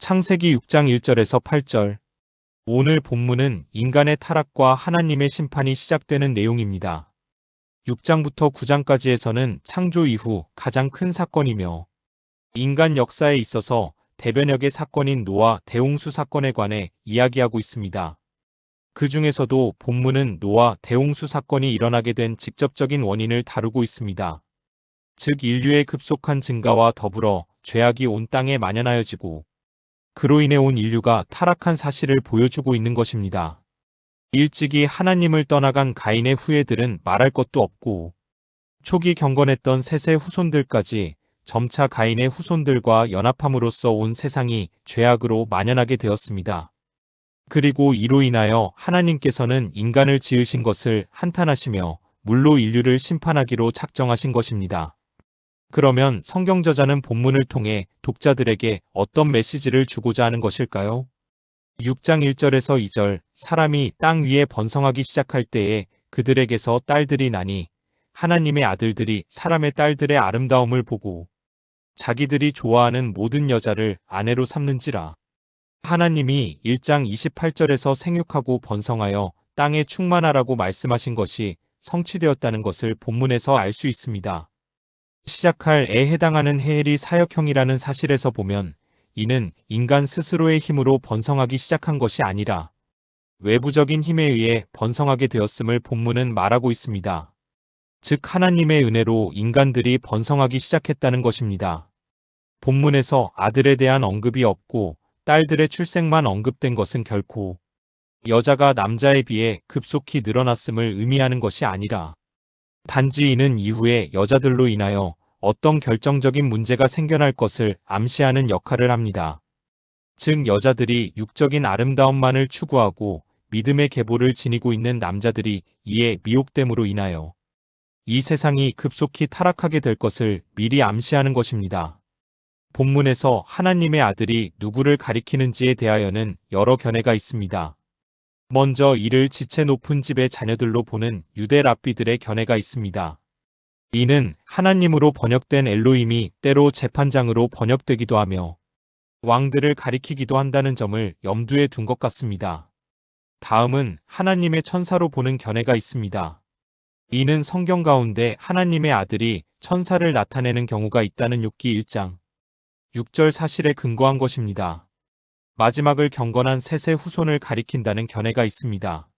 창세기 6장 1절에서 8절. 오늘 본문은 인간의 타락과 하나님의 심판이 시작되는 내용입니다. 6장부터 9장까지에서는 창조 이후 가장 큰 사건이며 인간 역사에 있어서 대변역의 사건인 노아 대홍수 사건에 관해 이야기하고 있습니다. 그 중에서도 본문은 노아 대홍수 사건이 일어나게 된 직접적인 원인을 다루고 있습니다. 즉 인류의 급속한 증가와 더불어 죄악이 온 땅에 만연하여지고 그로 인해 온 인류가 타락한 사실을 보여주고 있는 것입니다. 일찍이 하나님을 떠나간 가인의 후예들은 말할 것도 없고 초기 경건했던 셋의 후손들까지 점차 가인의 후손들과 연합함으로써 온 세상이 죄악으로 만연하게 되었습니다. 그리고 이로 인하여 하나님께서는 인간을 지으신 것을 한탄하시며 물로 인류를 심판하기로 작정하신 것입니다. 그러면 성경 저자는 본문을 통해 독자들에게 어떤 메시지를 주고자 하는 것일까요? 6장 1절에서 2절, 사람이 땅 위에 번성하기 시작할 때에 그들에게서 딸들이 나니 하나님의 아들들이 사람의 딸들의 아름다움을 보고 자기들이 좋아하는 모든 여자를 아내로 삼는지라. 하나님이 1장 28절에서 생육하고 번성하여 땅에 충만하라고 말씀하신 것이 성취되었다는 것을 본문에서 알 수 있습니다. 시작할 에 해당하는 헤엘이 사역형이라는 사실에서 보면 이는 인간 스스로의 힘으로 번성하기 시작한 것이 아니라 외부적인 힘에 의해 번성하게 되었음을 본문은 말하고 있습니다. 즉 하나님의 은혜로 인간들이 번성하기 시작했다는 것입니다. 본문에서 아들에 대한 언급이 없고 딸들의 출생만 언급된 것은 결코 여자가 남자에 비해 급속히 늘어났음을 의미하는 것이 아니라 단지 이는 이후에 여자들로 인하여 어떤 결정적인 문제가 생겨날 것을 암시하는 역할을 합니다. 즉 여자들이 육적인 아름다움만을 추구하고 믿음의 계보를 지니고 있는 남자들이 이에 미혹됨으로 인하여 이 세상이 급속히 타락하게 될 것을 미리 암시하는 것입니다. 본문에서 하나님의 아들이 누구를 가리키는지에 대하여는 여러 견해가 있습니다. 먼저 이를 지체 높은 집의 자녀들로 보는 유대 랍비들의 견해가 있습니다. 이는 하나님으로 번역된 엘로힘이 때로 재판장으로 번역되기도 하며 왕들을 가리키기도 한다는 점을 염두에 둔 것 같습니다. 다음은 하나님의 천사로 보는 견해가 있습니다. 이는 성경 가운데 하나님의 아들이 천사를 나타내는 경우가 있다는 욥기 1장 6절 사실에 근거한 것입니다. 마지막을 경건한 셋의 후손을 가리킨다는 견해가 있습니다.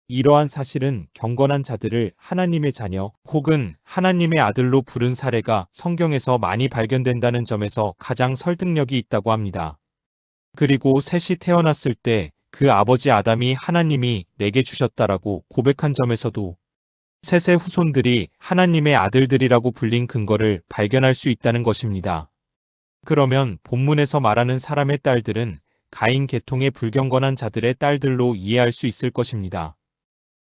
이러한 사실은 경건한 자들을 하나님의 자녀 혹은 하나님의 아들로 부른 사례가 성경에서 많이 발견된다는 점에서 가장 설득력이 있다고 합니다. 그리고 셋이 태어났을 때 그 아버지 아담이 하나님이 내게 주셨다라고 고백한 점에서도 셋의 후손들이 하나님의 아들들이라고 불린 근거를 발견할 수 있다는 것입니다. 그러면 본문에서 말하는 사람의 딸들은 가인 계통의 불경건한 자들의 딸들로 이해할 수 있을 것입니다.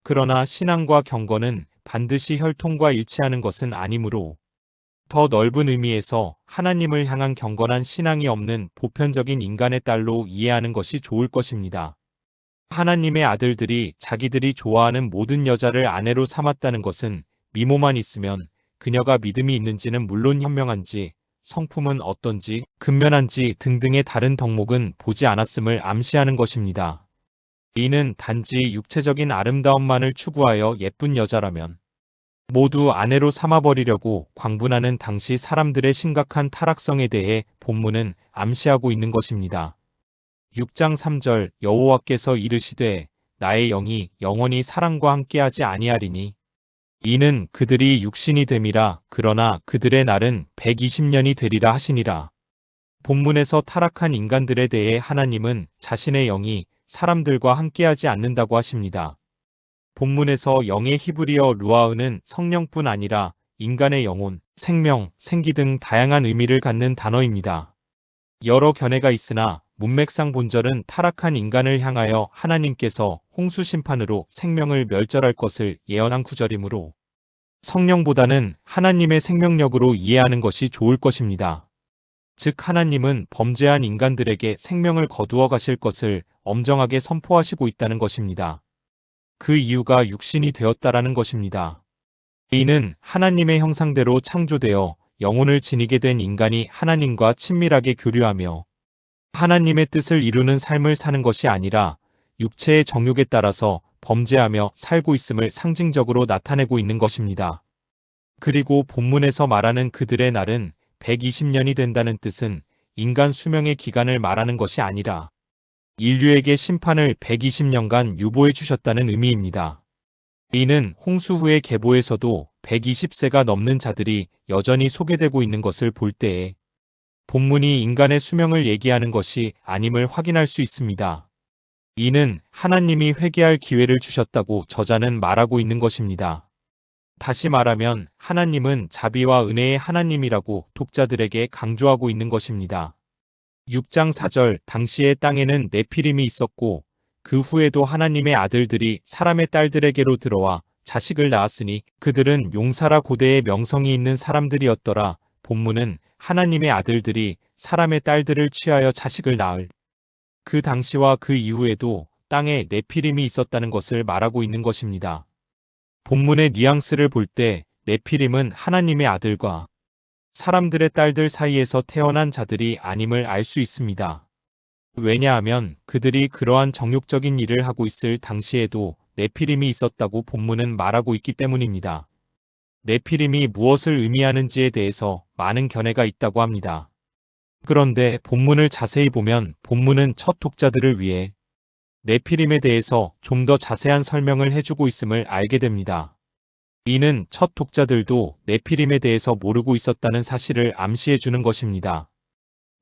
그러나 신앙과 경건은 반드시 혈통과 일치하는 것은 아니므로 더 넓은 의미에서 하나님을 향한 경건한 신앙이 없는 보편적인 인간의 딸로 이해하는 것이 좋을 것입니다. 하나님의 아들들이 자기들이 좋아하는 모든 여자를 아내로 삼았다는 것은 미모만 있으면 그녀가 믿음이 있는지는 물론 현명한지 성품은 어떤지 근면한지 등등의 다른 덕목은 보지 않았음을 암시하는 것입니다. 이는 단지 육체적인 아름다움만을 추구하여 예쁜 여자라면 모두 아내로 삼아버리려고 광분하는 당시 사람들의 심각한 타락성에 대해 본문은 암시하고 있는 것입니다. 6장 3절 여호와께서 이르시되 나의 영이 영원히 사람과 함께하지 아니하리니 이는 그들이 육신이 됨이라 그러나 그들의 날은 120년이 되리라 하시니라. 본문에서 타락한 인간들에 대해 하나님은 자신의 영이 사람들과 함께하지 않는다고 하십니다. 본문에서 영의 히브리어 루아흐는 성령뿐 아니라 인간의 영혼, 생명, 생기 등 다양한 의미를 갖는 단어입니다. 여러 견해가 있으나 문맥상 본절은 타락한 인간을 향하여 하나님께서 홍수 심판으로 생명을 멸절할 것을 예언한 구절이므로 성령보다는 하나님의 생명력으로 이해하는 것이 좋을 것입니다. 즉 하나님은 범죄한 인간들에게 생명을 거두어 가실 것을 엄정하게 선포하시고 있다는 것입니다. 그 이유가 육신이 되었다라는 것입니다. 이는 하나님의 형상대로 창조되어 영혼을 지니게 된 인간이 하나님과 친밀하게 교류하며 하나님의 뜻을 이루는 삶을 사는 것이 아니라 육체의 정욕에 따라서 범죄하며 살고 있음을 상징적으로 나타내고 있는 것입니다. 그리고 본문에서 말하는 그들의 날은 120년이 된다는 뜻은 인간 수명의 기간을 말하는 것이 아니라 인류에게 심판을 120년간 유보해 주셨다는 의미입니다. 이는 홍수 후의 계보에서도 120세가 넘는 자들이 여전히 소개되고 있는 것을 볼 때에 본문이 인간의 수명을 얘기하는 것이 아님을 확인할 수 있습니다. 이는 하나님이 회개할 기회를 주셨다고 저자는 말하고 있는 것입니다. 다시 말하면 하나님은 자비와 은혜의 하나님이라고 독자들에게 강조하고 있는 것입니다. 6장 4절 당시의 땅에는 네피림이 있었고 그 후에도 하나님의 아들들이 사람의 딸들에게로 들어와 자식을 낳았으니 그들은 용사라 고대의 명성이 있는 사람들이었더라. 본문은 하나님의 아들들이 사람의 딸들을 취하여 자식을 낳을 그 당시와 그 이후에도 땅에 네피림이 있었다는 것을 말하고 있는 것입니다. 본문의 뉘앙스를 볼 때 네피림은 하나님의 아들과 사람들의 딸들 사이에서 태어난 자들이 아님을 알 수 있습니다. 왜냐하면 그들이 그러한 정욕적인 일을 하고 있을 당시에도 네피림이 있었다고 본문은 말하고 있기 때문입니다. 네피림이 무엇을 의미하는지에 대해서 많은 견해가 있다고 합니다. 그런데 본문을 자세히 보면 본문은 첫 독자들을 위해 네피림에 대해서 좀 더 자세한 설명을 해주고 있음을 알게 됩니다. 이는 첫 독자들도 네피림에 대해서 모르고 있었다는 사실을 암시해 주는 것입니다.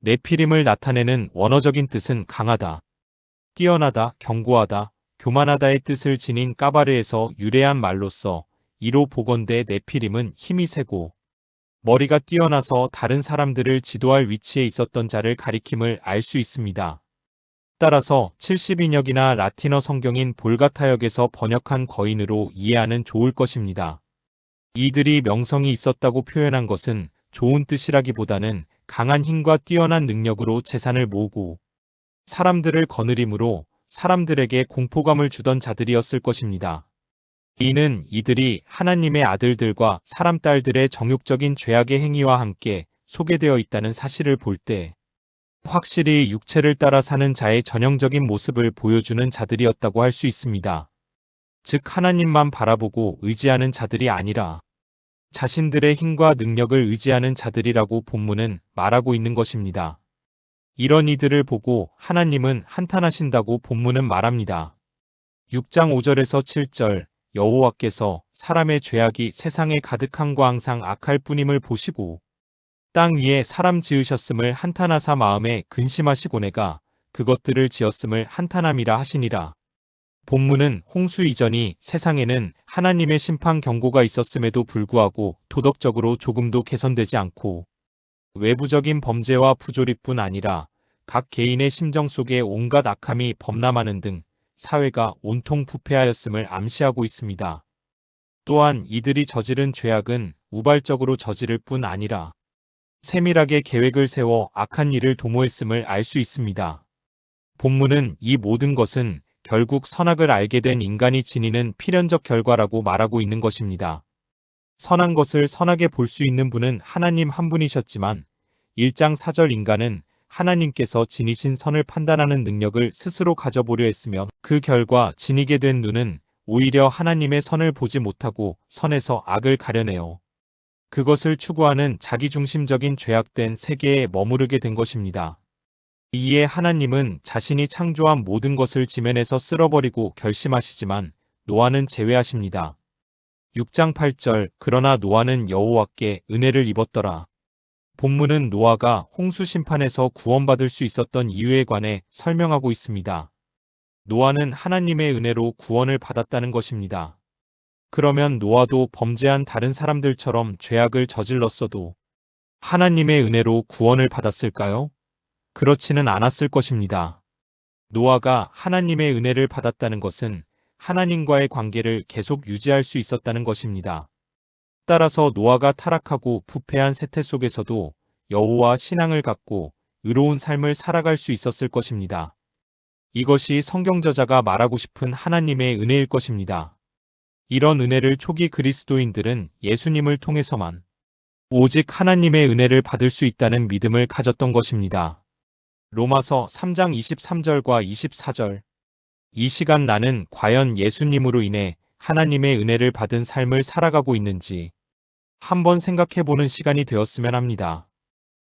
네피림을 나타내는 원어적인 뜻은 강하다, 뛰어나다, 견고하다, 교만하다의 뜻을 지닌 까바르에서 유래한 말로서 이로 보건대 네피림은 힘이 세고 머리가 뛰어나서 다른 사람들을 지도할 위치에 있었던 자를 가리킴을 알 수 있습니다. 따라서 70인역이나 라틴어 성경인 볼가타역에서 번역한 거인으로 이해하는 좋을 것입니다. 이들이 명성이 있었다고 표현한 것은 좋은 뜻이라기보다는 강한 힘과 뛰어난 능력으로 재산을 모으고 사람들을 거느림으로 사람들에게 공포감을 주던 자들이었을 것입니다. 이는 이들이 하나님의 아들들과 사람 딸들의 정욕적인 죄악의 행위와 함께 소개되어 있다는 사실을 볼 때 확실히 육체를 따라 사는 자의 전형적인 모습을 보여주는 자들이었다고 할 수 있습니다. 즉 하나님만 바라보고 의지하는 자들이 아니라 자신들의 힘과 능력을 의지하는 자들이라고 본문은 말하고 있는 것입니다. 이런 이들을 보고 하나님은 한탄하신다고 본문은 말합니다. 6장 5절에서 7절 여호와께서 사람의 죄악이 세상에 가득함과 항상 악할 뿐임을 보시고 땅 위에 사람 지으셨음을 한탄하사 마음에 근심하시고내가 그것들을 지었음을 한탄함이라 하시니라. 본문은 홍수 이전이 세상에는 하나님의 심판 경고가 있었음에도 불구하고 도덕적으로 조금도 개선되지 않고 외부적인 범죄와 부조리뿐 아니라 각 개인의 심정 속에 온갖 악함이 범람하는 등 사회가 온통 부패하였음을 암시하고 있습니다. 또한 이들이 저지른 죄악은 우발적으로 저지를 뿐 아니라 세밀하게 계획을 세워 악한 일을 도모했음을 알 수 있습니다. 본문은 이 모든 것은 결국 선악을 알게 된 인간이 지니는 필연적 결과라고 말하고 있는 것입니다. 선한 것을 선하게 볼 수 있는 분은 하나님 한 분이셨지만 1장 4절 인간은 하나님께서 지니신 선을 판단하는 능력을 스스로 가져보려 했으며 그 결과 지니게 된 눈은 오히려 하나님의 선을 보지 못하고 선에서 악을 가려내어 그것을 추구하는 자기중심적인 죄악된 세계에 머무르게 된 것입니다. 이에 하나님은 자신이 창조한 모든 것을 지면에서 쓸어버리고 결심하시지만 노아는 제외하십니다. 6장 8절 그러나 노아는 여호와께 은혜를 입었더라. 본문은 노아가 홍수 심판에서 구원받을 수 있었던 이유에 관해 설명하고 있습니다. 노아는 하나님의 은혜로 구원을 받았다는 것입니다. 그러면 노아도 범죄한 다른 사람들처럼 죄악을 저질렀어도 하나님의 은혜로 구원을 받았을까요? 그렇지는 않았을 것입니다. 노아가 하나님의 은혜를 받았다는 것은 하나님과의 관계를 계속 유지할 수 있었다는 것입니다. 따라서 노아가 타락하고 부패한 세태 속에서도 여호와 신앙을 갖고 의로운 삶을 살아갈 수 있었을 것입니다. 이것이 성경 저자가 말하고 싶은 하나님의 은혜일 것입니다. 이런 은혜를 초기 그리스도인들은 예수님을 통해서만 오직 하나님의 은혜를 받을 수 있다는 믿음을 가졌던 것입니다. 로마서 3장 23절과 24절. 이 시간 나는 과연 예수님으로 인해 하나님의 은혜를 받은 삶을 살아가고 있는지 한번 생각해 보는 시간이 되었으면 합니다.